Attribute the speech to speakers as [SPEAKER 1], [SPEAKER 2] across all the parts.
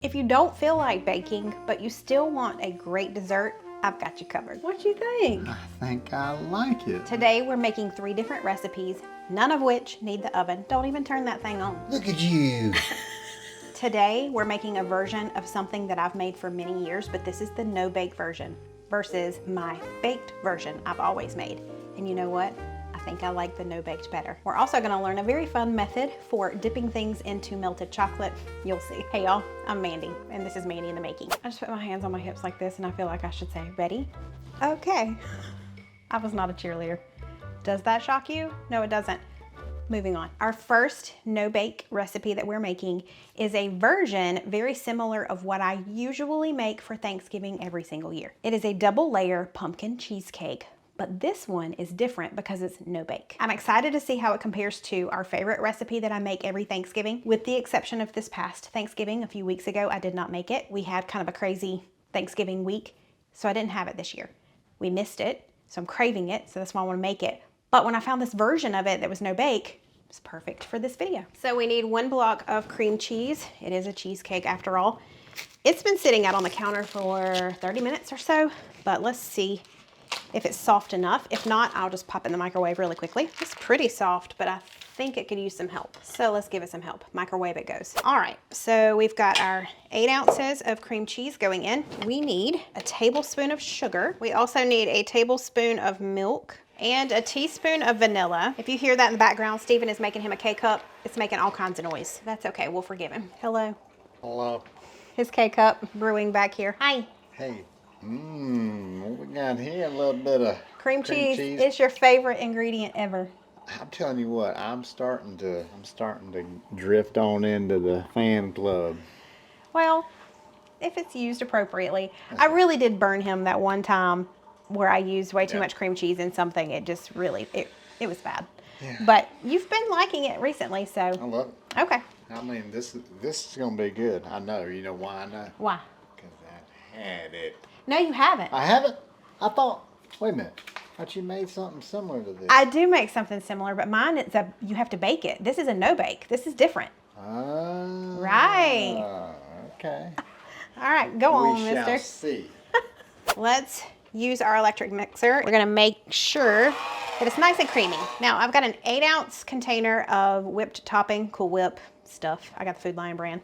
[SPEAKER 1] If you don't feel like baking, but you still want a great dessert, I've got you covered. What you think?
[SPEAKER 2] I think I like it.
[SPEAKER 1] Today we're making 3 different recipes, none of which need the oven. Don't even turn that thing on.
[SPEAKER 2] Look at you.
[SPEAKER 1] Today we're making a version of something that I've made for many years, but this is the no-bake version versus my baked version I've always made. And you know what? I think I like the no-baked better. We're also gonna learn a very fun method for dipping things into melted chocolate. You'll see. Hey y'all, I'm Mandy, and this is Mandy in the Making. I just put my hands on my hips like this, and I feel like I should say, ready? Okay. I was not a cheerleader. Does that shock you? No, it doesn't. Moving on. Our first no-bake recipe that we're making is a version very similar of what I usually make for Thanksgiving every single year. It is a double-layer pumpkin cheesecake, but this one is different because it's no-bake. I'm excited to see how it compares to our favorite recipe that I make every Thanksgiving. With the exception of this past Thanksgiving, a few weeks ago, I did not make it. We had kind of a crazy Thanksgiving week, so I didn't have it this year. We missed it, so I'm craving it, so that's why I want to make it. But when I found this version of it that was no-bake, it was perfect for this video. So we need 1 block of cream cheese. It is a cheesecake after all. It's been sitting out on the counter for 30 minutes or so, but let's see if it's soft enough. If not, I'll just pop it in the microwave really quickly. It's pretty soft, but I think it could use some help. So let's give it some help. Microwave it goes. All right, so we've got our 8 ounces of cream cheese going in. We need a tablespoon of sugar. We also need a tablespoon of milk and a teaspoon of vanilla. If you hear that in the background, Stephen is making him a K-cup. It's making all kinds of noise. That's okay, we'll forgive him. Hello.
[SPEAKER 2] Hello.
[SPEAKER 1] His K-cup brewing back here. Hi.
[SPEAKER 2] Hey. What we got here? A little bit of
[SPEAKER 1] Cream cheese. It's your favorite ingredient ever.
[SPEAKER 2] I'm telling you what, I'm starting to drift on into the fan club.
[SPEAKER 1] Well, if it's used appropriately. I really did burn him that one time where I used way too much cream cheese in something. It just really, it was bad. Yeah. But you've been liking it recently, so.
[SPEAKER 2] I love it.
[SPEAKER 1] Okay.
[SPEAKER 2] I mean, this is going to be good. I know. You know why I know?
[SPEAKER 1] Why?
[SPEAKER 2] Because I had it.
[SPEAKER 1] No, you haven't.
[SPEAKER 2] I haven't? I thought, wait a minute. I thought you made something similar to this.
[SPEAKER 1] I do make something similar, but mine, you have to bake it. This is a no-bake. This is different. Right.
[SPEAKER 2] Okay.
[SPEAKER 1] All right, go on, mister.
[SPEAKER 2] We shall see.
[SPEAKER 1] Let's use our electric mixer. We're gonna make sure that it's nice and creamy. Now, I've got an 8-ounce container of whipped topping, Cool Whip stuff. I got the Food Lion brand.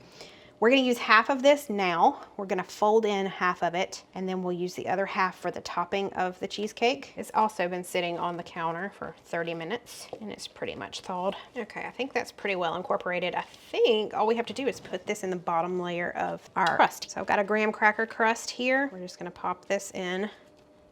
[SPEAKER 1] We're gonna use half of this now. We're gonna fold in half of it, and then we'll use the other half for the topping of the cheesecake. It's also been sitting on the counter for 30 minutes, and it's pretty much thawed. Okay, I think that's pretty well incorporated. I think all we have to do is put this in the bottom layer of our crust. So I've got a graham cracker crust here. We're just gonna pop this in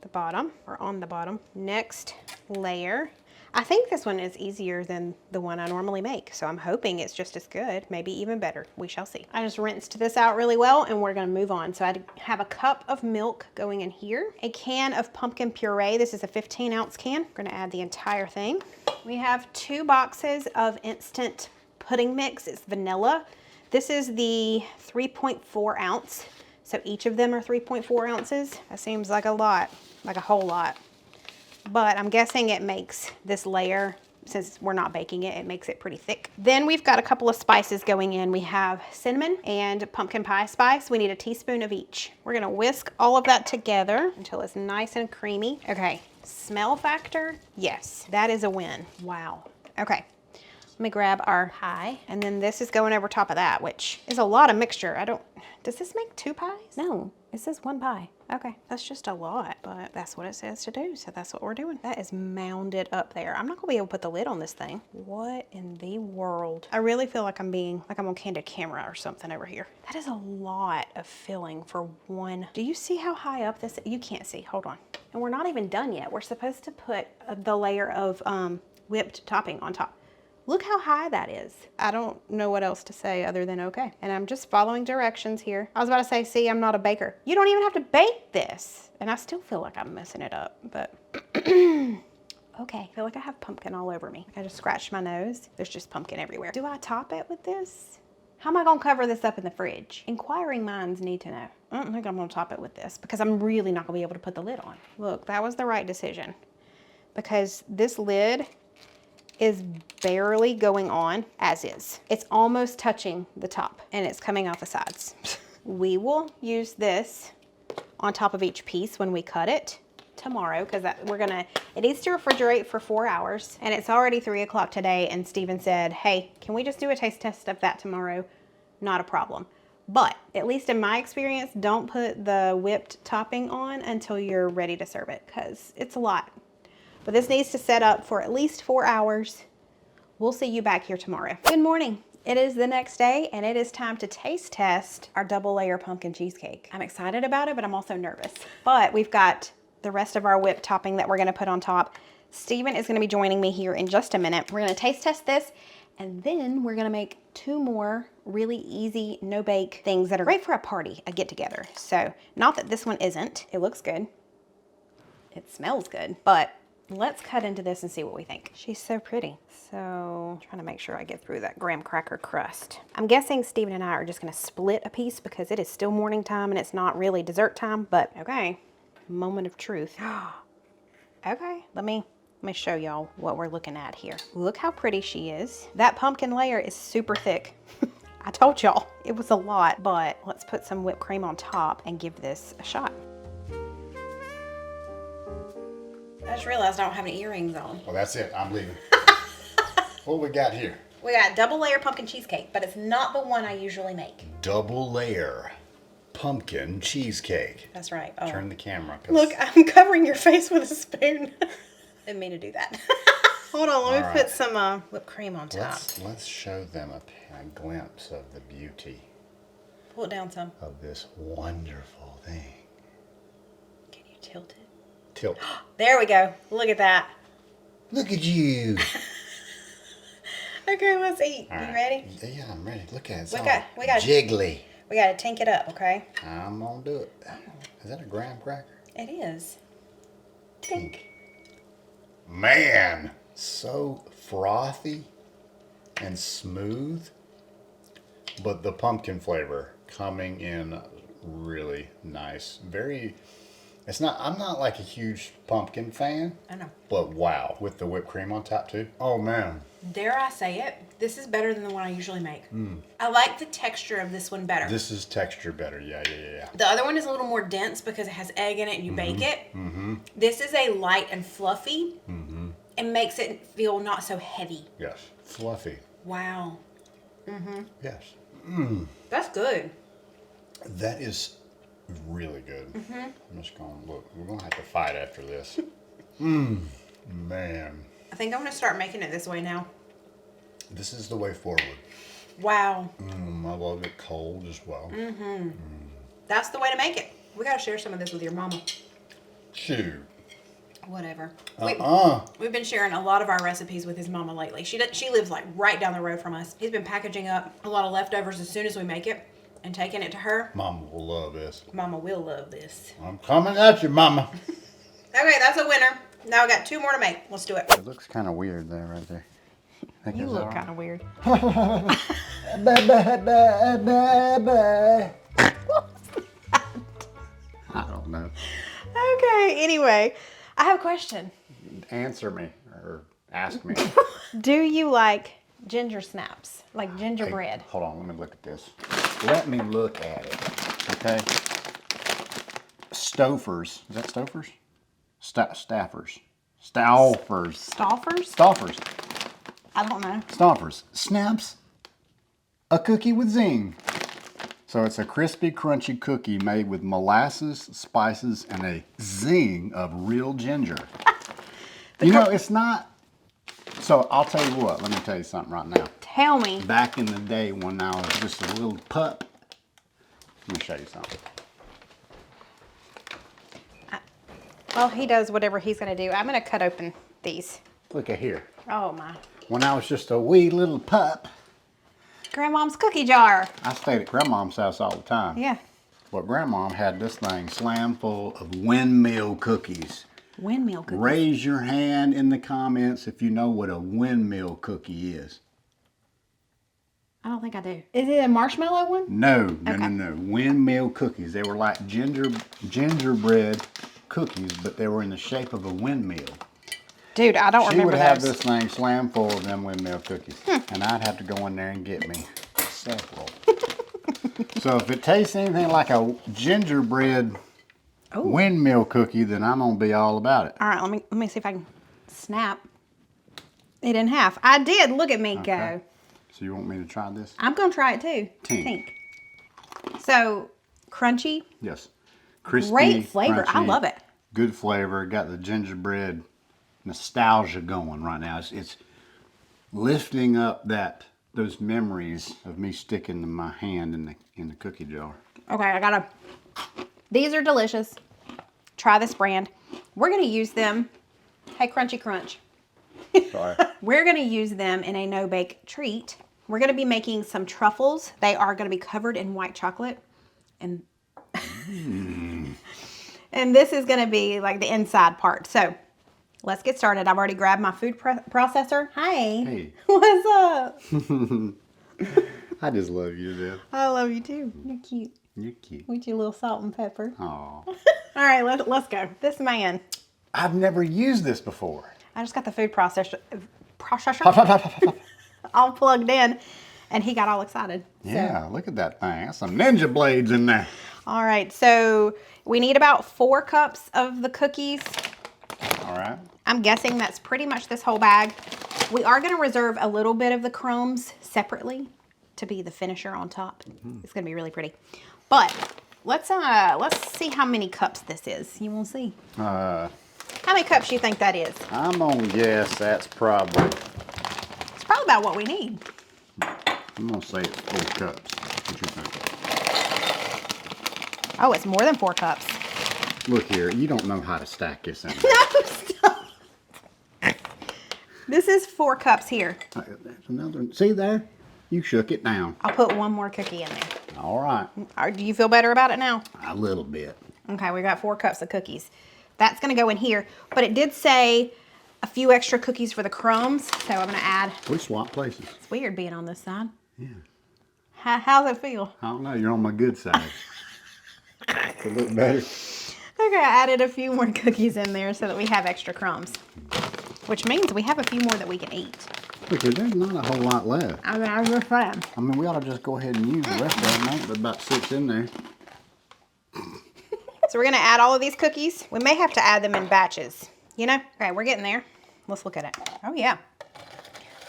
[SPEAKER 1] the bottom, or on the bottom. Next layer. I think this one is easier than the one I normally make, so I'm hoping it's just as good, maybe even better. We shall see. I just rinsed this out really well, and we're gonna move on. So I have a cup of milk going in here, a can of pumpkin puree. This is a 15-ounce can. We're gonna add the entire thing. We have 2 boxes of instant pudding mix. It's vanilla. This is the 3.4 ounce. So each of them are 3.4 ounces. That seems like a lot, like a whole lot. But I'm guessing it makes this layer, since we're not baking it, it makes it pretty thick. Then we've got a couple of spices going in. We have cinnamon and pumpkin pie spice. We need a teaspoon of each. We're gonna whisk all of that together until it's nice and creamy. Okay, smell factor, yes, that is a win. Wow. Okay, let me grab our pie, and then this is going over top of that, which is a lot of mixture. Does this make 2 pies? No, it says 1 pie. Okay, that's just a lot, but that's what it says to do, so that's what we're doing. That is mounded up there. I'm not gonna be able to put the lid on this thing. What in the world? I really feel like I'm on candid camera or something over here. That is a lot of filling for one. Do you see how high up this? You can't see, hold on. And we're not even done yet. We're supposed to put the layer of whipped topping on top. Look how high that is. I don't know what else to say other than okay. And I'm just following directions here. I was about to say, see, I'm not a baker. You don't even have to bake this. And I still feel like I'm messing it up, but okay. I feel like I have pumpkin all over me. I just scratched my nose. There's just pumpkin everywhere. Do I top it with this? How am I gonna cover this up in the fridge? Inquiring minds need to know. I don't think I'm gonna top it with this because I'm really not gonna be able to put the lid on. Look, that was the right decision because this lid is barely going on as is. It's almost touching the top and it's coming out the sides. We will use this on top of each piece when we cut it tomorrow, because it needs to refrigerate for 4 hours, and it's already 3 o'clock today, and Steven said, hey, can we just do a taste test of that tomorrow? Not a problem. But at least in my experience, don't put the whipped topping on until you're ready to serve it, because it's a lot. But this needs to set up for at least 4 hours. We'll see you back here tomorrow. Good morning. It is the next day, and it is time to taste test our double layer pumpkin cheesecake. I'm excited about it, but I'm also nervous. But we've got the rest of our whipped topping that we're gonna put on top. Steven is gonna be joining me here in just a minute. We're gonna taste test this, and then we're gonna make 2 more really easy, no bake things that are great for a party, a get together. So, not that this one isn't. It looks good. It smells good, but let's cut into this and see what we think. She's so pretty. So, trying to make sure I get through that graham cracker crust. I'm guessing Steven and I are just gonna split a piece because it is still morning time and it's not really dessert time, but okay. Moment of truth. Okay, let me show y'all what we're looking at here. Look how pretty she is. That pumpkin layer is super thick. I told y'all it was a lot, but let's put some whipped cream on top and give this a shot. I just realized I don't have any earrings on.
[SPEAKER 3] Well, that's it. I'm leaving. What we got here?
[SPEAKER 1] We got double layer pumpkin cheesecake, but it's not the one I usually make.
[SPEAKER 3] Double layer pumpkin cheesecake.
[SPEAKER 1] That's right. Oh.
[SPEAKER 3] Turn the camera.
[SPEAKER 1] Look, I'm covering your face with a spoon. Didn't mean to do that. Hold on, let me put some whipped cream on top.
[SPEAKER 3] Let's show them a glimpse of the beauty.
[SPEAKER 1] Pull it down some.
[SPEAKER 3] Of this wonderful thing.
[SPEAKER 1] Can you tilt it?
[SPEAKER 3] Tilt.
[SPEAKER 1] There we go. Look at that.
[SPEAKER 3] Look at you.
[SPEAKER 1] Okay, let's eat.
[SPEAKER 3] All
[SPEAKER 1] you
[SPEAKER 3] right.
[SPEAKER 1] ready?
[SPEAKER 3] Yeah, I'm ready. Look at it.
[SPEAKER 1] We got
[SPEAKER 3] jiggly.
[SPEAKER 1] We got to tink it up, okay?
[SPEAKER 3] I'm gonna do it. Is that a graham cracker?
[SPEAKER 1] It is. Tink.
[SPEAKER 3] Man, so frothy and smooth, but the pumpkin flavor coming in really nice. I'm not like a huge pumpkin fan.
[SPEAKER 1] I know.
[SPEAKER 3] But wow, with the whipped cream on top too. Oh man.
[SPEAKER 1] Dare I say it? This is better than the one I usually make. I like the texture of this one better.
[SPEAKER 3] This is texture better, yeah.
[SPEAKER 1] The other one is a little more dense because it has egg in it and you bake it. This is a light and fluffy and makes it feel not so heavy.
[SPEAKER 3] Yes, fluffy.
[SPEAKER 1] Wow.
[SPEAKER 3] Yes.
[SPEAKER 1] That's good.
[SPEAKER 3] That is really good. I'm just going to look. We're going to have to fight after this. Man.
[SPEAKER 1] I think I'm going to start making it this way now.
[SPEAKER 3] This is the way forward.
[SPEAKER 1] Wow.
[SPEAKER 3] I love it cold as well.
[SPEAKER 1] That's the way to make it. We got to share some of this with your mama.
[SPEAKER 3] Shoot.
[SPEAKER 1] Whatever. We've been sharing a lot of our recipes with his mama lately. She lives like right down the road from us. He's been packaging up a lot of leftovers as soon as we make it and taking it to her.
[SPEAKER 3] Mama will love this.
[SPEAKER 1] Mama will love this.
[SPEAKER 3] I'm coming at you, Mama.
[SPEAKER 1] Okay, that's a winner. Now we got 2 more to make. Let's do it.
[SPEAKER 3] It looks kind of weird there, right there.
[SPEAKER 1] You look kind of weird.
[SPEAKER 3] I don't know.
[SPEAKER 1] Okay, anyway, I have a question.
[SPEAKER 3] Answer me or ask me.
[SPEAKER 1] Do you like ginger snaps? Like gingerbread?
[SPEAKER 3] Hey, hold on, let me look at this. Let me look at it, okay? Stouffer's. Is that Stouffer's? Staffers. Stouffer's.
[SPEAKER 1] Stoffers?
[SPEAKER 3] Stouffer's.
[SPEAKER 1] I don't know.
[SPEAKER 3] Stouffer's. Snaps a cookie with zing. So it's a crispy, crunchy cookie made with molasses, spices, and a zing of real ginger. You know, it's not... So I'll tell you what, let me tell you something right now.
[SPEAKER 1] Tell me.
[SPEAKER 3] Back in the day when I was just a little pup, let me show you something.
[SPEAKER 1] Well, he does whatever he's going to do. I'm going to cut open these.
[SPEAKER 3] Look at here.
[SPEAKER 1] Oh, my.
[SPEAKER 3] When I was just a wee little pup,
[SPEAKER 1] Grandmom's cookie jar.
[SPEAKER 3] I stayed at Grandmom's house all the time.
[SPEAKER 1] Yeah.
[SPEAKER 3] But Grandmom had this thing slammed full of windmill cookies.
[SPEAKER 1] Windmill cookies.
[SPEAKER 3] Raise your hand in the comments if you know what a windmill cookie is.
[SPEAKER 1] I don't think I do. Is it a marshmallow one?
[SPEAKER 3] No. Windmill cookies. They were like gingerbread cookies, but they were in the shape of a windmill.
[SPEAKER 1] Dude, I don't remember
[SPEAKER 3] She would have
[SPEAKER 1] those.
[SPEAKER 3] this thing slammed full of them windmill cookies. And I'd have to go in there and get me several. So if it tastes anything like a gingerbread windmill cookie, then I'm gonna be all about it.
[SPEAKER 1] All right, let me see if I can snap it in half. I did. Look at me go.
[SPEAKER 3] So you want me to try this?
[SPEAKER 1] I'm gonna try it too.
[SPEAKER 3] Tink.
[SPEAKER 1] So crunchy.
[SPEAKER 3] Yes. Crispy.
[SPEAKER 1] Great flavor. I
[SPEAKER 3] crunchy,
[SPEAKER 1] love it.
[SPEAKER 3] Good flavor. Got the gingerbread nostalgia going right now. It's lifting up those memories of me sticking my hand in the cookie jar.
[SPEAKER 1] Okay, these are delicious. Try this brand. We're gonna use them. Hey, Crunchy Crunch.
[SPEAKER 3] Sorry.
[SPEAKER 1] We're gonna use them in a no-bake treat. We're gonna be making some truffles. They are gonna be covered in white chocolate. And and this is gonna be like the inside part. So let's get started. I've already grabbed my food processor. Hi.
[SPEAKER 3] Hey.
[SPEAKER 1] What's up?
[SPEAKER 3] I just love you, Deb.
[SPEAKER 1] I love you too. You're cute.
[SPEAKER 3] You're cute.
[SPEAKER 1] With your little salt and pepper.
[SPEAKER 3] Aw.
[SPEAKER 1] All right, let's go. This man.
[SPEAKER 3] I've never used this before.
[SPEAKER 1] I just got the food processor all plugged in, and he got all excited.
[SPEAKER 3] Yeah, look at that thing. That's some ninja blades in there.
[SPEAKER 1] All right, so we need about 4 cups of the cookies.
[SPEAKER 3] All right.
[SPEAKER 1] I'm guessing that's pretty much this whole bag. We are going to reserve a little bit of the crumbs separately to be the finisher on top. It's going to be really pretty. But let's see how many cups this is. You want to see? How many cups do you think that is?
[SPEAKER 3] I'm gonna guess that's probably,
[SPEAKER 1] It's probably about what we need.
[SPEAKER 3] I'm gonna say it's 4 cups. What you think?
[SPEAKER 1] Oh, it's more than 4 cups.
[SPEAKER 3] Look here, you don't know how to stack this in.
[SPEAKER 1] No, stop. This is 4 cups here.
[SPEAKER 3] There's another one. See there? You shook it down.
[SPEAKER 1] I'll put one more cookie in there.
[SPEAKER 3] All right.
[SPEAKER 1] Do you feel better about it now?
[SPEAKER 3] A little bit.
[SPEAKER 1] Okay, we got 4 cups of cookies. That's going to go in here, but it did say a few extra cookies for the crumbs, so I'm going to add.
[SPEAKER 3] We swap places.
[SPEAKER 1] It's weird being on this side.
[SPEAKER 3] Yeah.
[SPEAKER 1] How's it feel?
[SPEAKER 3] I don't know. You're on my good side. Does it look better?
[SPEAKER 1] Okay, I added a few more cookies in there so that we have extra crumbs, which means we have a few more that we can eat.
[SPEAKER 3] Look here, there's not a whole lot left.
[SPEAKER 1] I mean, I'm just saying.
[SPEAKER 3] I mean, we ought to just go ahead and use the rest of them. There's about 6 in there.
[SPEAKER 1] So we're going to add all of these cookies. We may have to add them in batches, you know? Okay, we're getting there. Let's look at it. Oh, yeah.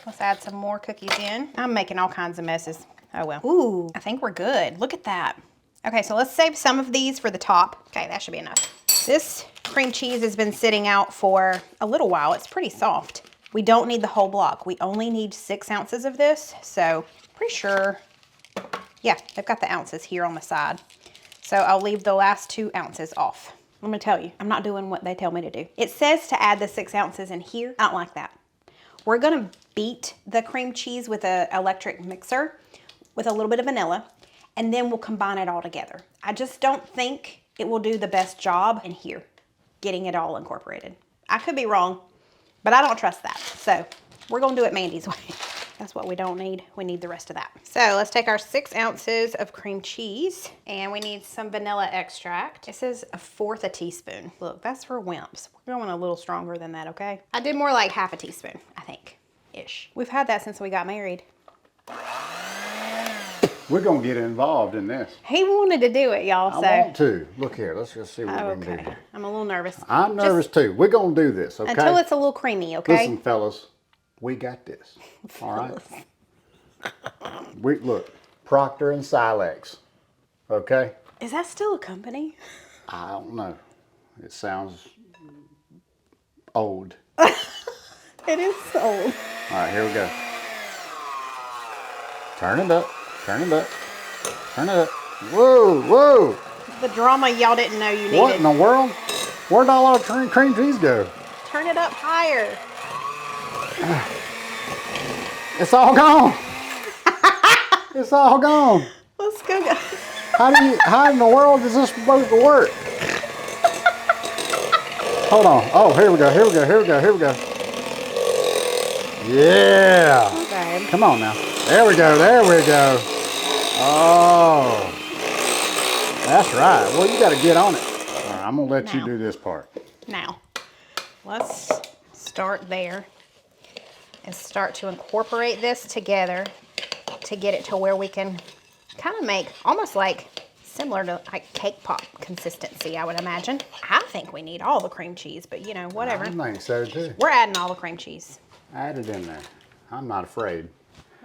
[SPEAKER 1] Let's add some more cookies in. I'm making all kinds of messes. Oh, well. Ooh, I think we're good. Look at that. Okay, so let's save some of these for the top. Okay, that should be enough. This cream cheese has been sitting out for a little while. It's pretty soft. We don't need the whole block. We only need 6 ounces of this. So pretty sure, yeah, they've got the ounces here on the side. So I'll leave the last 2 ounces off. I'm gonna tell you, I'm not doing what they tell me to do. It says to add the 6 ounces in here. I don't like that. We're gonna beat the cream cheese with an electric mixer with a little bit of vanilla, and then we'll combine it all together. I just don't think it will do the best job in here, getting it all incorporated. I could be wrong, but I don't trust that. So we're gonna do it Mandy's way. That's what we don't need. We need the rest of that. So let's take our 6 ounces of cream cheese, and we need some vanilla extract. It says 1/4 teaspoon. Look, that's for wimps. We're going a little stronger than that, okay? I did more like 1/2 teaspoon, I think, ish. We've had that since we got married.
[SPEAKER 3] We're going to get involved in this.
[SPEAKER 1] He wanted to do it, y'all, so.
[SPEAKER 3] I want to. Look here. Let's just see what we can do
[SPEAKER 1] Okay,
[SPEAKER 3] here.
[SPEAKER 1] I'm a little nervous.
[SPEAKER 3] I'm nervous too. We're going to do this, okay?
[SPEAKER 1] Until it's a little creamy, okay?
[SPEAKER 3] Listen, fellas, we got this. All right? Look, Procter and Silex, okay?
[SPEAKER 1] Is that still a company?
[SPEAKER 3] I don't know. It sounds old.
[SPEAKER 1] It is sold.
[SPEAKER 3] All right, here we go. Turn it up. Turn it up. Turn it up. Whoa, whoa.
[SPEAKER 1] The drama y'all didn't know you needed.
[SPEAKER 3] What in the world? Where'd all our cream cheese go?
[SPEAKER 1] Turn it up higher.
[SPEAKER 3] It's all gone. It's all gone.
[SPEAKER 1] Let's go, guys.
[SPEAKER 3] How in the world is this supposed to work? Hold on. Oh, here we go. Here we go. Here we go. Here we go. Yeah.
[SPEAKER 1] Okay.
[SPEAKER 3] Come on now. There we go. There we go. Oh. That's right. Well, you got to get on it. All right, I'm going to let you do this part.
[SPEAKER 1] Now, let's start there and start to incorporate this together to get it to where we can Kind of make almost like similar to like cake pop consistency, I would imagine. I think we need all the cream cheese, but you know, whatever.
[SPEAKER 3] I think so too.
[SPEAKER 1] We're adding all the cream cheese.
[SPEAKER 3] Add it in there. I'm not afraid.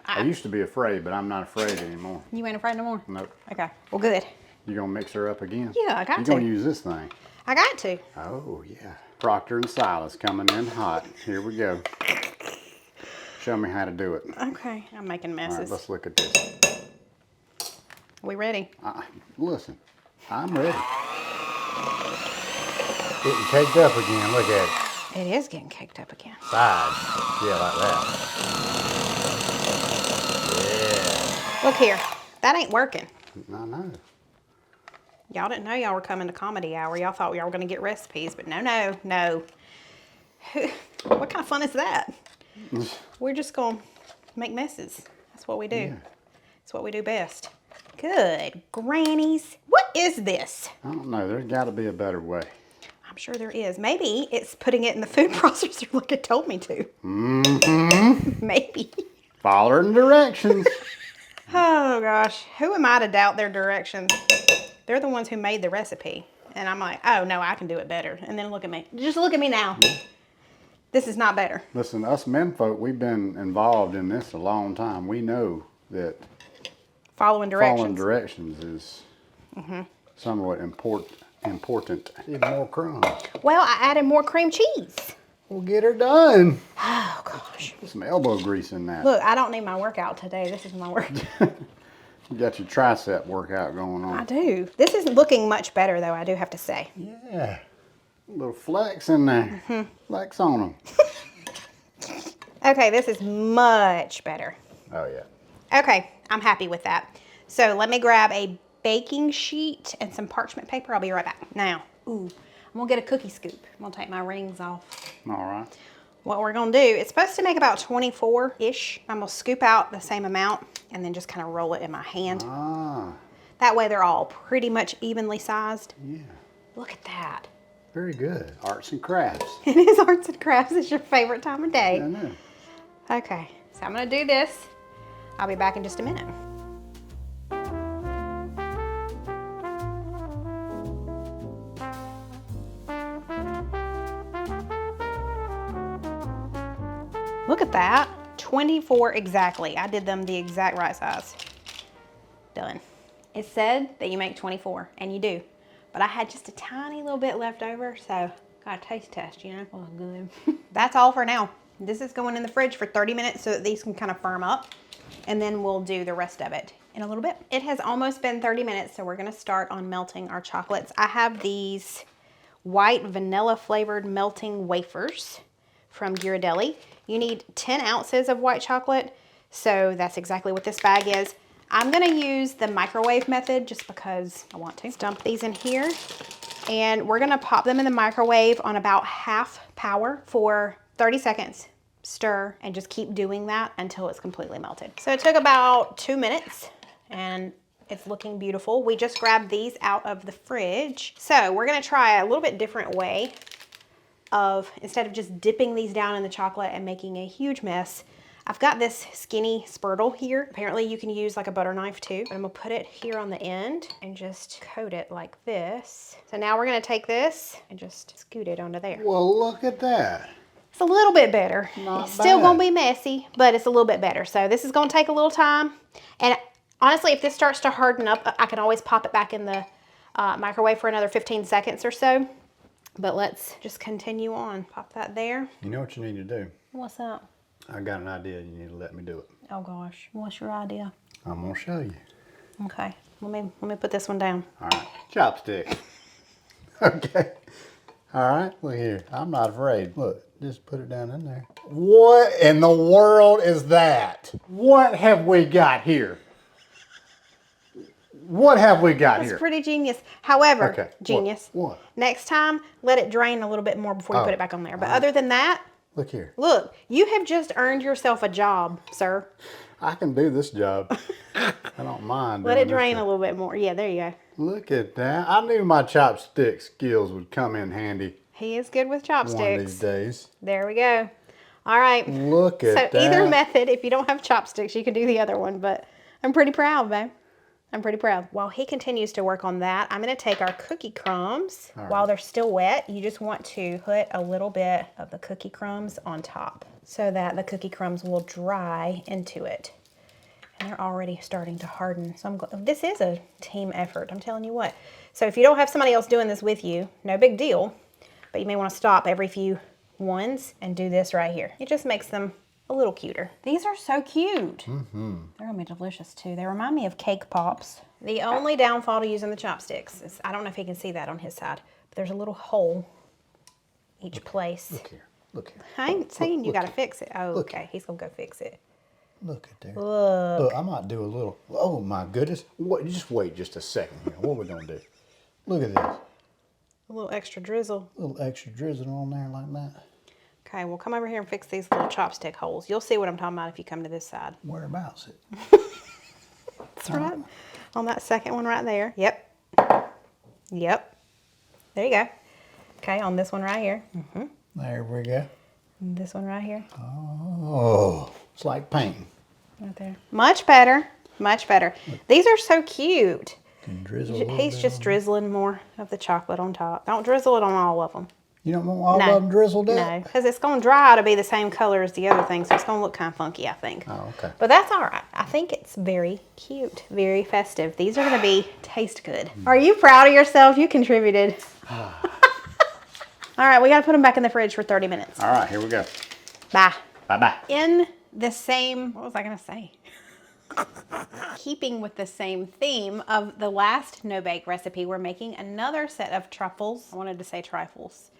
[SPEAKER 3] I used to be afraid, but I'm not afraid anymore.
[SPEAKER 1] You ain't afraid no more?
[SPEAKER 3] Nope.
[SPEAKER 1] Okay, well good.
[SPEAKER 3] You gonna mix her up again?
[SPEAKER 1] Yeah, I got
[SPEAKER 3] You're
[SPEAKER 1] to.
[SPEAKER 3] gonna use this thing.
[SPEAKER 1] I got to.
[SPEAKER 3] Oh yeah. Proctor and Silas coming in hot. Here we go. Show me how to do it.
[SPEAKER 1] Okay, I'm making
[SPEAKER 3] All
[SPEAKER 1] messes.
[SPEAKER 3] right, let's look at this.
[SPEAKER 1] We ready?
[SPEAKER 3] Listen, I'm ready. Getting caked up again. Look at it.
[SPEAKER 1] It is getting caked up again.
[SPEAKER 3] Sides. Yeah, like that. Yeah.
[SPEAKER 1] Look here, that ain't working.
[SPEAKER 3] I know.
[SPEAKER 1] Y'all didn't know y'all were coming to comedy hour. Y'all thought y'all were gonna get recipes, but no. What kind of fun is that? We're just gonna make messes. That's what we do.
[SPEAKER 3] Yeah.
[SPEAKER 1] It's what we do best. Good grannies. What is this?
[SPEAKER 3] I don't know. There's got to be a better way.
[SPEAKER 1] I'm sure there is. Maybe it's putting it in the food processor like it told me to.
[SPEAKER 3] Mm-hmm.
[SPEAKER 1] Maybe.
[SPEAKER 3] Following directions.
[SPEAKER 1] Oh gosh, who am I to doubt their directions? They're the ones who made the recipe. And I'm like, oh no, I can do it better. And then look at me. Just look at me now. This is not better.
[SPEAKER 3] Listen, us men folk, we've been involved in this a long time. We know that
[SPEAKER 1] Following directions.
[SPEAKER 3] following directions is somewhat important. Even more crumbs.
[SPEAKER 1] Well, I added more cream cheese.
[SPEAKER 3] We'll get her done.
[SPEAKER 1] Oh gosh.
[SPEAKER 3] Put some elbow grease in that.
[SPEAKER 1] Look, I don't need my workout today. This is my work.
[SPEAKER 3] You got your tricep workout going on.
[SPEAKER 1] I do. This is looking much better though, I do have to say.
[SPEAKER 3] Yeah. A little flex in there. Flex on them.
[SPEAKER 1] Okay, this is much better.
[SPEAKER 3] Oh, yeah.
[SPEAKER 1] Okay, I'm happy with that. So let me grab a baking sheet and some parchment paper. I'll be right back. Now, I'm gonna get a cookie scoop. I'm gonna take my rings off.
[SPEAKER 3] All right.
[SPEAKER 1] What we're gonna do, it's supposed to make about 24-ish. I'm gonna scoop out the same amount and then just kind of roll it in my hand.
[SPEAKER 3] Ah,
[SPEAKER 1] That way they're all pretty much evenly sized.
[SPEAKER 3] yeah.
[SPEAKER 1] Look at that.
[SPEAKER 3] Very good. Arts and crafts.
[SPEAKER 1] It is arts and crafts. It's your favorite time of day.
[SPEAKER 3] I know.
[SPEAKER 1] Okay, so I'm gonna do this. I'll be back in just a minute. Look at that, 24 exactly. I did them the exact right size. Done. It said that you make 24, and you do. But I had just a tiny little bit left over, so got a taste test, you know? Oh, good. That's all for now. This is going in the fridge for 30 minutes so that these can kind of firm up, and then we'll do the rest of it in a little bit. It has almost been 30 minutes, so we're gonna start on melting our chocolates. I have these white vanilla flavored melting wafers from Ghirardelli. You need 10 ounces of white chocolate, so that's exactly what this bag is. I'm gonna use the microwave method just because I want to. Dump these in here, and we're gonna pop them in the microwave on about half power for 30 seconds. Stir, and just keep doing that until it's completely melted. So it took about 2 minutes, and it's looking beautiful. We just grabbed these out of the fridge. So we're gonna try a little bit different way of, instead of just dipping these down in the chocolate and making a huge mess, I've got this skinny spurtle here. Apparently you can use like a butter knife too, but I'm gonna put it here on the end and just coat it like this. So now we're gonna take this and just scoot it onto there.
[SPEAKER 3] Well, look at that.
[SPEAKER 1] It's a little bit better.
[SPEAKER 3] Not
[SPEAKER 1] It's still
[SPEAKER 3] bad.
[SPEAKER 1] gonna be messy, but it's a little bit better. So this is gonna take a little time. And honestly, if this starts to harden up, I can always pop it back in the microwave for another 15 seconds or so. But let's just continue on. Pop that there.
[SPEAKER 3] You know what you need to do?
[SPEAKER 1] What's up?
[SPEAKER 3] I got an idea. You need to let me do it.
[SPEAKER 1] Oh gosh, what's your idea?
[SPEAKER 3] I'm gonna show you.
[SPEAKER 1] Okay, let me put this one down.
[SPEAKER 3] All right, chopstick. Okay. All right, look here. I'm not afraid. Look, just put it down in there. What in the world is that? What have we got here? What have we got
[SPEAKER 1] That's
[SPEAKER 3] here?
[SPEAKER 1] pretty genius. However,
[SPEAKER 3] Okay,
[SPEAKER 1] genius.
[SPEAKER 3] What?
[SPEAKER 1] Next time, let it drain a little bit more before you
[SPEAKER 3] Oh,
[SPEAKER 1] put it back on there. But other than that,
[SPEAKER 3] Look here.
[SPEAKER 1] look, you have just earned yourself a job, sir.
[SPEAKER 3] I can do this job. I don't mind.
[SPEAKER 1] Let
[SPEAKER 3] doing
[SPEAKER 1] it drain
[SPEAKER 3] this
[SPEAKER 1] a little bit more. Yeah, there you go.
[SPEAKER 3] Look at that. I knew my chopstick skills would come in handy
[SPEAKER 1] He is good with
[SPEAKER 3] one of these
[SPEAKER 1] chopsticks.
[SPEAKER 3] days.
[SPEAKER 1] There we go. All right.
[SPEAKER 3] Look
[SPEAKER 1] So
[SPEAKER 3] at that.
[SPEAKER 1] either method, if you don't have chopsticks, you can do the other one. But I'm pretty proud, babe. I'm pretty proud. While he continues to work on that, I'm gonna take our cookie crumbs. While they're still wet, you just want to put a little bit of the cookie crumbs on top so that the cookie crumbs will dry into it. And they're already starting to harden. So this is a team effort, I'm telling you what. So if you don't have somebody else doing this with you, no big deal, but you may wanna stop every few ones and do this right here. It just makes them a little cuter. These are so cute. They're gonna be delicious too. They remind me of cake pops. The only downfall to using the chopsticks is, I don't know if you can see that on his side, but there's a little hole each place.
[SPEAKER 3] Look here. Look here.
[SPEAKER 1] I ain't saying you gotta fix it. Oh,
[SPEAKER 3] Look
[SPEAKER 1] okay, he's gonna go fix it.
[SPEAKER 3] Look at there.
[SPEAKER 1] Look.
[SPEAKER 3] Look, I might do a little. Oh my goodness. What? Just wait just a second here. What we gonna do? Look at this.
[SPEAKER 1] A little extra drizzle.
[SPEAKER 3] A little extra drizzle on there like that.
[SPEAKER 1] Okay, we'll come over here and fix these little chopstick holes. You'll see what I'm talking about if you come to this side.
[SPEAKER 3] Whereabouts it?
[SPEAKER 1] That's right. On that second one right there. Yep. Yep. There you go. Okay, on this one right here.
[SPEAKER 3] There we go.
[SPEAKER 1] And this one right here.
[SPEAKER 3] Oh, it's like painting.
[SPEAKER 1] Right there. Much better. Much better. These are so cute.
[SPEAKER 3] Can drizzle a little
[SPEAKER 1] He's
[SPEAKER 3] bit
[SPEAKER 1] just
[SPEAKER 3] on
[SPEAKER 1] drizzling more of the chocolate on top. Don't drizzle it on all of them.
[SPEAKER 3] You don't want all
[SPEAKER 1] No.
[SPEAKER 3] of them drizzled up?
[SPEAKER 1] No, because it's going to dry to be the same color as the other thing, so it's going to look kind of funky, I think.
[SPEAKER 3] Oh, okay.
[SPEAKER 1] But that's all right. I think it's very cute, very festive. These are going to taste good. Are you proud of yourself? You contributed. All right, we got to put them back in the fridge for 30 minutes.
[SPEAKER 3] All right, here we go.
[SPEAKER 1] Bye.
[SPEAKER 3] Bye-bye.
[SPEAKER 1] In the same, what was I going to say? Keeping with the same theme of the last no-bake recipe, we're making another set of truffles. I wanted to say trifles.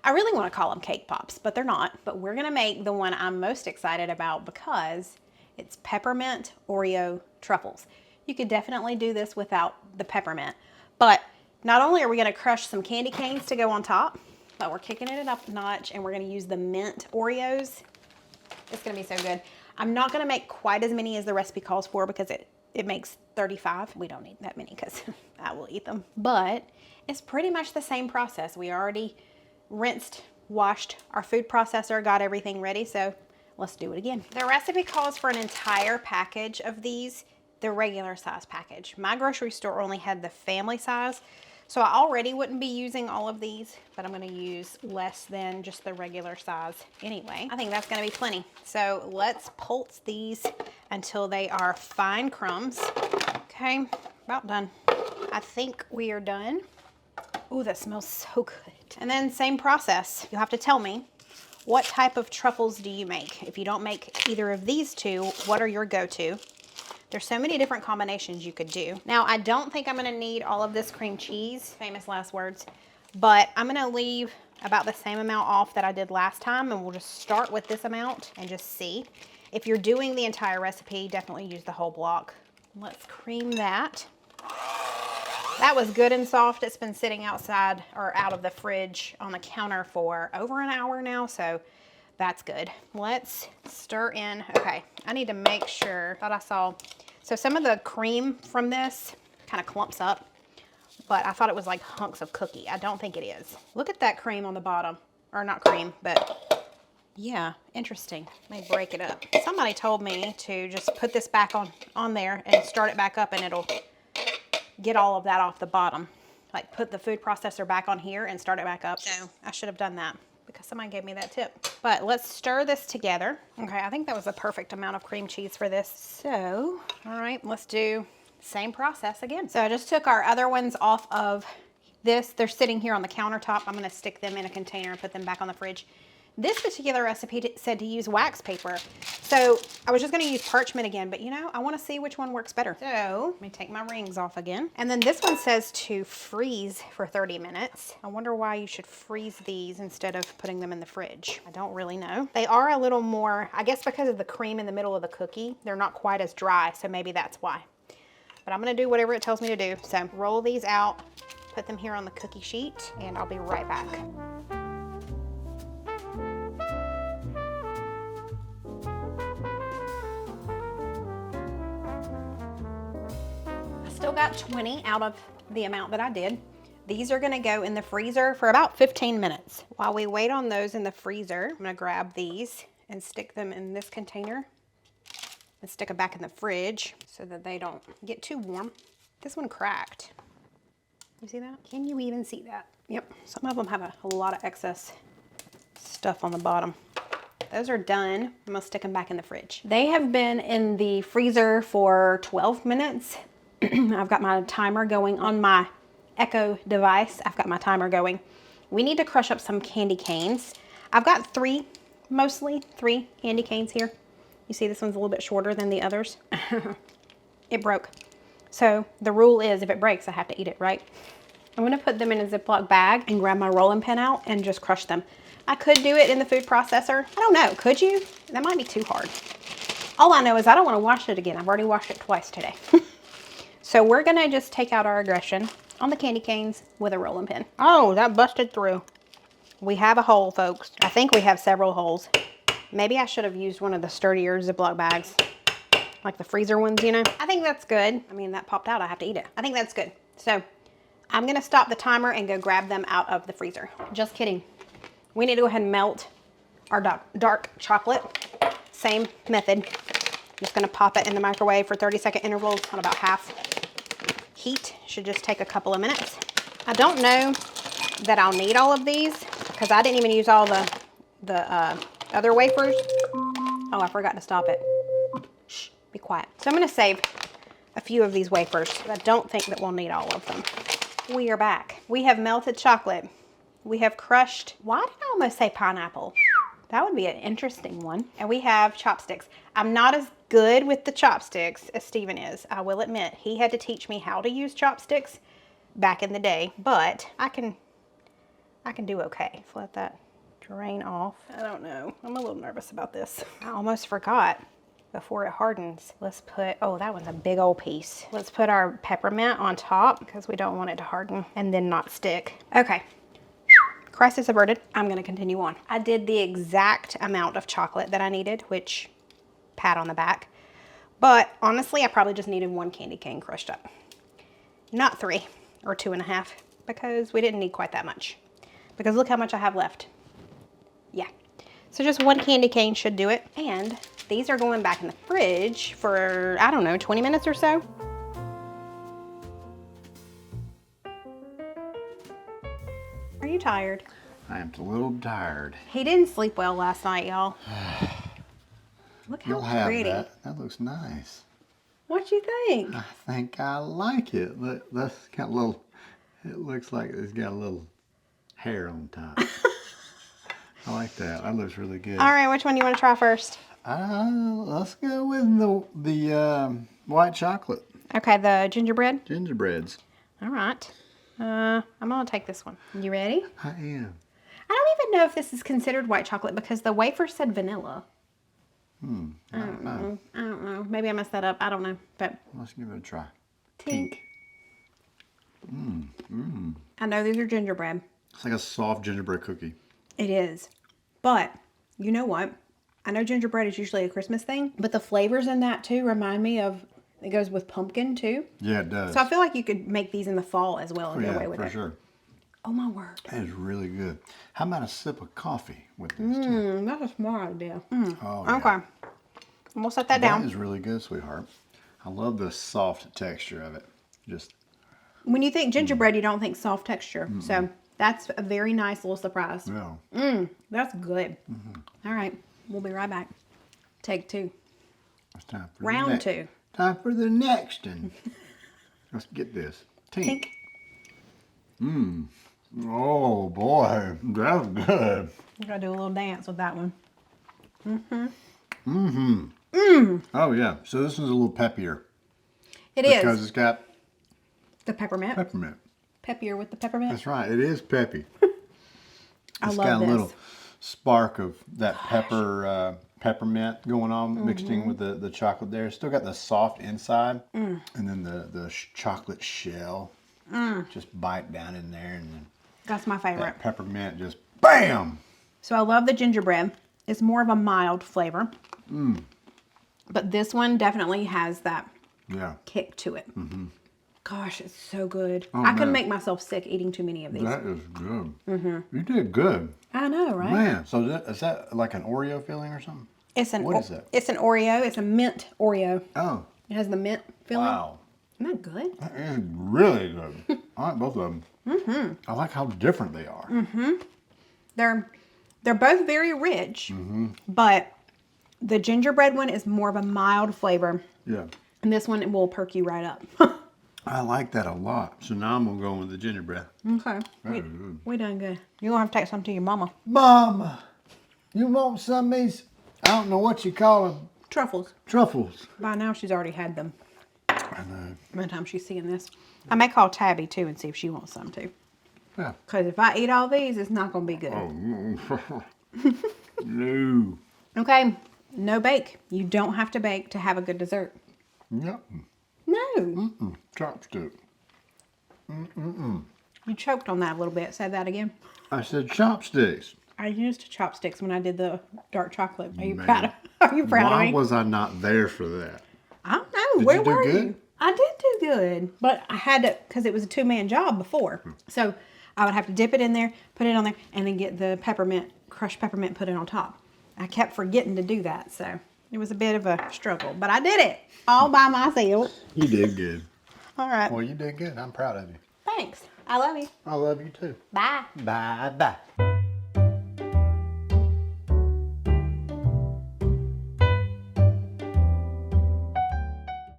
[SPEAKER 1] I really want to call them cake pops, but they're not. But we're going to make the one I'm most excited about because it's peppermint Oreo truffles. You could definitely do this without the peppermint. But not only are we going to crush some candy canes to go on top, but we're kicking it up a notch and we're going to use the mint Oreos. It's going to be so good. I'm not going to make quite as many as the recipe calls for because it makes 35. We don't need that many because I will eat them. But it's pretty much the same process. We already rinsed, washed our food processor, got everything ready, so let's do it again. The recipe calls for an entire package of these, the regular size package. My grocery store only had the family size, so I already wouldn't be using all of these, but I'm gonna use less than just the regular size anyway. I think that's gonna be plenty. So let's pulse these until they are fine crumbs. Okay, about done. I think we are done. Ooh, that smells so good. And then same process. You'll have to tell me, what type of truffles do you make? If you don't make either of these two, what are your go-to? There's so many different combinations you could do. Now, I don't think I'm gonna need all of this cream cheese, famous last words, but I'm gonna leave about the same amount off that I did last time, and we'll just start with this amount and just see. If you're doing the entire recipe, definitely use the whole block. Let's cream that. That was good and soft. It's been sitting outside or out of the fridge on the counter for over an hour now, so that's good. Let's stir in. Okay, I need to make sure that I saw. So some of the cream from this kind of clumps up, but I thought it was like hunks of cookie. I don't think it is. Look at that cream on the bottom, or not cream, but yeah, interesting. Let me break it up. Somebody told me to just put this back on there and start it back up, and it'll get all of that off the bottom. Like put the food processor back on here and start it back up. So I should have done that because somebody gave me that tip. But let's stir this together. Okay, I think that was the perfect amount of cream cheese for this. So, all right, let's do the same process again. So I just took our other ones off of this. They're sitting here on the countertop. I'm gonna stick them in a container and put them back on the fridge. This particular recipe said to use wax paper. So I was just gonna use parchment again, but you know, I wanna see which one works better. So let me take my rings off again. And then this one says to freeze for 30 minutes. I wonder why you should freeze these instead of putting them in the fridge. I don't really know. They are a little more, I guess because of the cream in the middle of the cookie, they're not quite as dry, so maybe that's why. But I'm gonna do whatever it tells me to do. So roll these out, put them here on the cookie sheet, and I'll be right back. Still got 20 out of the amount that I did. These are gonna go in the freezer for about 15 minutes. While we wait on those in the freezer, I'm gonna grab these and stick them in this container and stick them back in the fridge so that they don't get too warm. This one cracked. You see that? Can you even see that? Yep. Some of them have a lot of excess stuff on the bottom. Those are done. I'm gonna stick them back in the fridge. They have been in the freezer for 12 minutes. I've got my timer going on my Echo device. I've got my timer going. We need to crush up some candy canes. I've got mostly three candy canes here. You see this one's a little bit shorter than the others. It broke. So the rule is if it breaks, I have to eat it, right? I'm gonna put them in a Ziploc bag and grab my rolling pin out and just crush them. I could do it in the food processor. I don't know, could you? That might be too hard. All I know is I don't wanna wash it again. I've already washed it twice today. So we're gonna just take out our aggression on the candy canes with a rolling pin. Oh, that busted through. We have a hole, folks. I think we have several holes. Maybe I should have used one of the sturdier Ziploc bags, like the freezer ones, you know? I think that's good. I mean, that popped out, I have to eat it. I think that's good. So I'm gonna stop the timer and go grab them out of the freezer. Just kidding. We need to go ahead and melt our dark chocolate. Same method. Just gonna pop it in the microwave for 30-second intervals on about half heat. Should just take a couple of minutes. I don't know that I'll need all of these because I didn't even use all the other wafers. Oh, I forgot to stop it. Shh, be quiet. So I'm gonna save a few of these wafers. I don't think that we'll need all of them. We are back. We have melted chocolate. We have crushed, why did I almost say pineapple? That would be an interesting one. And we have chopsticks. I'm not as good with the chopsticks as Steven is, I will admit. He had to teach me how to use chopsticks back in the day, but I can do okay. Let's let that drain off. I don't know. I'm a little nervous about this. I almost forgot. Before it hardens, let's put, oh, that one's a big old piece. Let's put our peppermint on top because we don't want it to harden and then not stick. Okay. Crisis averted. I'm gonna continue on. I did the exact amount of chocolate that I needed, which, pat on the back. But honestly, I probably just needed one candy cane crushed up. Not 3 or 2.5 because we didn't need quite that much. Because look how much I have left. Yeah. So just one candy cane should do it. And these are going back in the fridge for, I don't know, 20 minutes or so. Are you tired?
[SPEAKER 3] I am a little tired.
[SPEAKER 1] He didn't sleep well last night, y'all. Look
[SPEAKER 3] You'll
[SPEAKER 1] how
[SPEAKER 3] have
[SPEAKER 1] pretty.
[SPEAKER 3] that. That looks nice.
[SPEAKER 1] What you think?
[SPEAKER 3] I think I like it. Look, that's got a little, it looks like it's got a little hair on top. I like that. That looks really good.
[SPEAKER 1] All right, which one do you want to try first?
[SPEAKER 3] Let's go with the white chocolate.
[SPEAKER 1] Okay, the gingerbread.
[SPEAKER 3] Gingerbreads.
[SPEAKER 1] All right. I'm gonna take this one. You ready?
[SPEAKER 3] I am.
[SPEAKER 1] I don't even know if this is considered white chocolate because the wafer said vanilla.
[SPEAKER 3] I don't know.
[SPEAKER 1] I don't know. Maybe I messed that up. I don't know. But
[SPEAKER 3] Let's give it a try.
[SPEAKER 1] tink. I know these are gingerbread.
[SPEAKER 3] It's like a soft gingerbread cookie.
[SPEAKER 1] It is. But you know what? I know gingerbread is usually a Christmas thing, but the flavors in that too remind me of, it goes with pumpkin too.
[SPEAKER 3] Yeah, it does.
[SPEAKER 1] So I feel like you could make these in the fall as well and get
[SPEAKER 3] yeah,
[SPEAKER 1] away with
[SPEAKER 3] for
[SPEAKER 1] it.
[SPEAKER 3] sure.
[SPEAKER 1] Oh my word.
[SPEAKER 3] That is really good. How about a sip of coffee with this too?
[SPEAKER 1] That's a smart idea.
[SPEAKER 3] Oh, yeah.
[SPEAKER 1] Okay. And we'll set that down.
[SPEAKER 3] That is really good, sweetheart. I love the soft texture of it. Just
[SPEAKER 1] When you think gingerbread, you don't think soft texture. So that's a very nice little surprise.
[SPEAKER 3] yeah.
[SPEAKER 1] That's good. All right. We'll be right back. Take 2.
[SPEAKER 3] It's time for
[SPEAKER 1] Round
[SPEAKER 3] the next.
[SPEAKER 1] 2.
[SPEAKER 3] Time for the next one. Let's get this. Tink.
[SPEAKER 1] Tink.
[SPEAKER 3] Oh boy, that's good.
[SPEAKER 1] I'm gonna do a little dance with that one.
[SPEAKER 3] Oh yeah. So this one's a little peppier.
[SPEAKER 1] It
[SPEAKER 3] Because
[SPEAKER 1] is.
[SPEAKER 3] it's got
[SPEAKER 1] The peppermint.
[SPEAKER 3] peppermint.
[SPEAKER 1] Peppier with the peppermint.
[SPEAKER 3] That's right. It is peppy.
[SPEAKER 1] I
[SPEAKER 3] It's
[SPEAKER 1] love
[SPEAKER 3] got a
[SPEAKER 1] this.
[SPEAKER 3] little spark of that peppermint going on, mixed in with the chocolate there. Still got the soft inside, and then the chocolate shell. Just bite down in there, and then
[SPEAKER 1] That's my favorite.
[SPEAKER 3] that peppermint just bam.
[SPEAKER 1] So I love the gingerbread. It's more of a mild flavor. But this one definitely has that
[SPEAKER 3] Yeah,
[SPEAKER 1] kick to it. Gosh, it's so good.
[SPEAKER 3] Oh,
[SPEAKER 1] I could
[SPEAKER 3] man.
[SPEAKER 1] make myself sick eating too many of these.
[SPEAKER 3] that is good. You did good,
[SPEAKER 1] I know, right?
[SPEAKER 3] man. So is that like an Oreo filling or something?
[SPEAKER 1] It's an
[SPEAKER 3] What is that?
[SPEAKER 1] It's an Oreo. It's a mint Oreo.
[SPEAKER 3] Oh,
[SPEAKER 1] It has the mint filling.
[SPEAKER 3] wow.
[SPEAKER 1] Isn't that good?
[SPEAKER 3] That is really good. I like both of them. Mm-hmm. I like how different they are.
[SPEAKER 1] Mm-hmm. They're both very rich, but the gingerbread one is more of a mild flavor.
[SPEAKER 3] Yeah.
[SPEAKER 1] And this one will perk you right up.
[SPEAKER 3] I like that a lot. So now I'm going to go with the gingerbread.
[SPEAKER 1] Okay. We done good. You're going to have to take some to your mama.
[SPEAKER 3] Mama, you want some of these? I don't know what you call them.
[SPEAKER 1] Truffles.
[SPEAKER 3] Truffles.
[SPEAKER 1] By now, she's already had them.
[SPEAKER 3] I know.
[SPEAKER 1] By the time she's seeing this. I may call Tabby, too, and see if she wants some, too.
[SPEAKER 3] Yeah.
[SPEAKER 1] Because if I eat all these, it's not going to be good.
[SPEAKER 3] Oh, no.
[SPEAKER 1] Okay. No bake. You don't have to bake to have a good dessert.
[SPEAKER 3] Yep.
[SPEAKER 1] No.
[SPEAKER 3] Chopstick.
[SPEAKER 1] You choked on that a little bit. Say that again.
[SPEAKER 3] I said chopsticks.
[SPEAKER 1] I used chopsticks when I did the dark chocolate. Are you
[SPEAKER 3] Man.
[SPEAKER 1] proud of Are you proud of
[SPEAKER 3] Why
[SPEAKER 1] me?
[SPEAKER 3] was I not there for that?
[SPEAKER 1] I don't know.
[SPEAKER 3] Did
[SPEAKER 1] Where
[SPEAKER 3] you do
[SPEAKER 1] were
[SPEAKER 3] good?
[SPEAKER 1] you? I did do good. But I had to, because it was a 2-man job before. So I would have to dip it in there, put it on there, and then get the peppermint, crushed peppermint, put it on top. I kept forgetting to do that. So it was a bit of a struggle. But I did it all by myself.
[SPEAKER 3] You did good.
[SPEAKER 1] All right.
[SPEAKER 3] Well, you did good. I'm proud of you.
[SPEAKER 1] Thanks. I love you.
[SPEAKER 3] I love you too.
[SPEAKER 1] Bye.
[SPEAKER 3] Bye-bye.